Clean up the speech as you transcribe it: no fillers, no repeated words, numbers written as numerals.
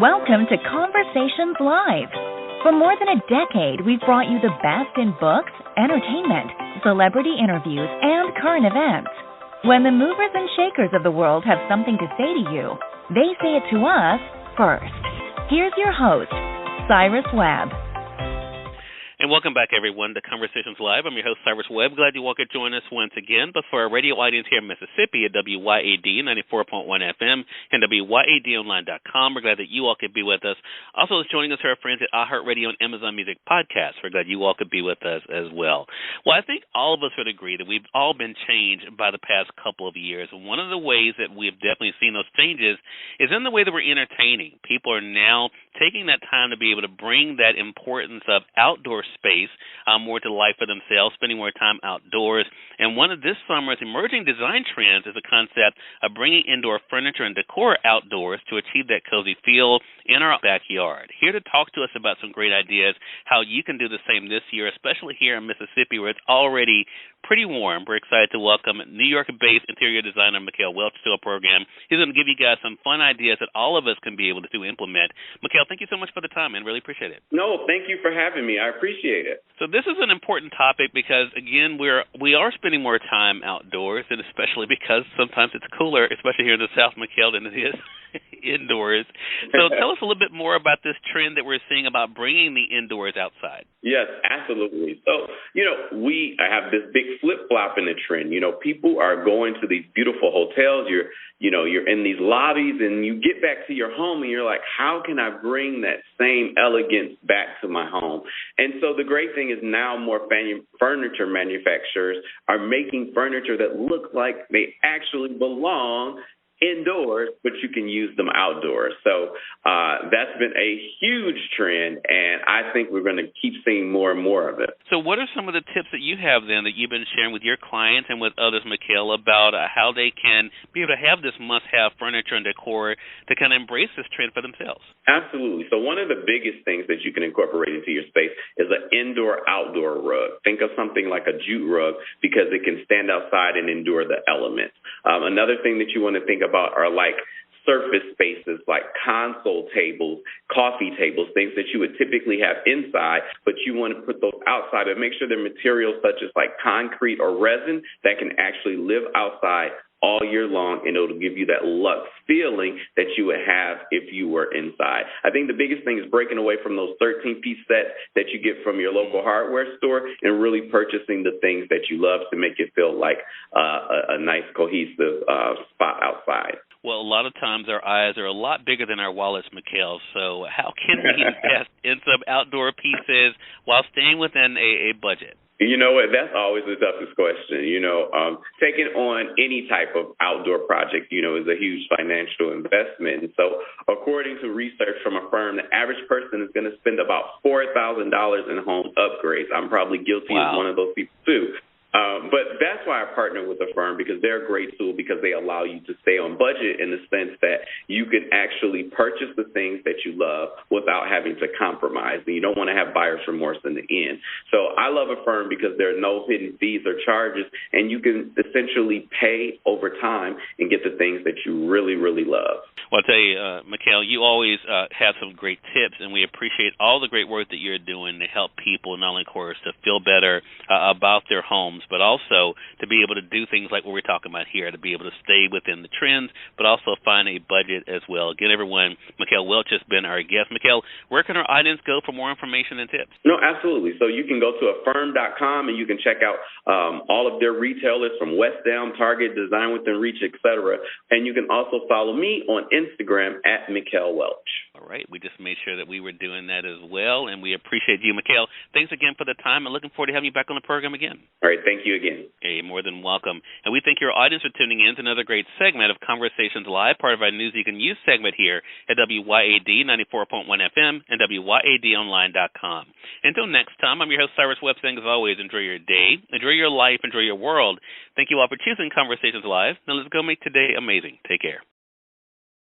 Welcome to Conversations Live. For more than a decade, we've brought you the best in books, entertainment, celebrity interviews, and current events. When the movers and shakers of the world have something to say to you, they say it to us first. Here's your host, Cyrus Webb. And welcome back, everyone, to Conversations Live. I'm your host, Cyrus Webb. Glad you all could join us once again. But for our radio audience here in Mississippi at WYAD 94.1 FM and WYADonline.com, we're glad that you all could be with us. Also, joining us are our friends at iHeartRadio and Amazon Music Podcasts. We're glad you all could be with us as well. Well, I think all of us would agree that we've all been changed by the past couple of years. And one of the ways that we've definitely seen those changes is in the way that we're entertaining. People are now taking that time to be able to bring that importance of outdoor space more to life for themselves, spending more time outdoors. And one of this summer's emerging design trends is the concept of bringing indoor furniture and decor outdoors to achieve that cozy feel in our backyard. Here to talk to us about some great ideas, how you can do the same this year, especially here in Mississippi where it's already pretty warm. We're excited to welcome New York-based interior designer Mikel Welch to our program. He's going to give you guys some fun ideas that all of us can be able to implement. Mikel, thank you so much for the time, man. Really appreciate it. No, thank you for having me. I appreciate it. So this is an important topic because, again, we are spending more time outdoors, and especially because sometimes it's cooler, especially here in the South, Mikel, than it is indoors. So tell us a little bit more about this trend that we're seeing about bringing the indoors outside. Yes, absolutely. So, we have this big flip-flop in the trend. People are going to these beautiful hotels. You're in these lobbies, and you get back to your home, and you're like, how can I bring that same elegance back to my home? And so the great thing is now more furniture manufacturers are making furniture that look like they actually belong indoors, but you can use them outdoors. So that's been a huge trend, and I think we're going to keep seeing more and more of it. So what are some of the tips that you have then that you've been sharing with your clients and with others, Mikel, about how they can be able to have this must-have furniture and decor to kind of embrace this trend for themselves? Absolutely. So one of the biggest things that you can incorporate into your space is an indoor-outdoor rug. Think of something like a jute rug because it can stand outside and endure the elements. Another thing that you want to think about are like surface spaces like console tables, coffee tables, things that you would typically have inside, but you want to put those outside and make sure they're materials such as like concrete or resin that can actually live outside all year long, and it'll give you that luxe feeling that you would have if you were inside. I think the biggest thing is breaking away from those 13-piece sets that you get from your local hardware store and really purchasing the things that you love to make it feel like a nice, cohesive spot outside. Well, a lot of times our eyes are a lot bigger than our wallets, Mikel. So how can we invest in some outdoor pieces while staying within a budget? You know what? That's always the toughest question. Taking on any type of outdoor project, is a huge financial investment. And so according to research from a firm, the average person is going to spend about $4,000 in home upgrades. I'm probably guilty of one of those people, too. But that's why I partner with a firm, because they're a great tool because they allow you to stay on budget in the sense that you can actually purchase the things that you love without having to compromise. And you don't want to have buyer's remorse in the end. So I love a firm because there are no hidden fees or charges, and you can essentially pay over time and get the things that you really, really love. Well, I'll tell you, Mikel, you always have some great tips, and we appreciate all the great work that you're doing to help people, not only, of course, to feel better about their homes, but also to be able to do things like what we're talking about here, to be able to stay within the trends, but also find a budget as well. Again, everyone, Mikel Welch has been our guest. Mikel, where can our audience go for more information and tips? No, absolutely. So you can go to affirm.com and you can check out all of their retailers from West Elm, Target, Design Within Reach, etc. And you can also follow me on Instagram at Mikel Welch. All right. We just made sure that we were doing that as well, and we appreciate you, Mikel. Thanks again for the time, and looking forward to having you back on the program again. All right. Thank you again. Hey, more than welcome. And we thank your audience for tuning in to another great segment of Conversations Live, part of our News You Can Use segment here at WYAD 94.1 FM and WYADonline.com. Until next time, I'm your host, Cyrus Webb, saying as always, enjoy your day, enjoy your life, enjoy your world. Thank you all for choosing Conversations Live. Now let's go make today amazing. Take care.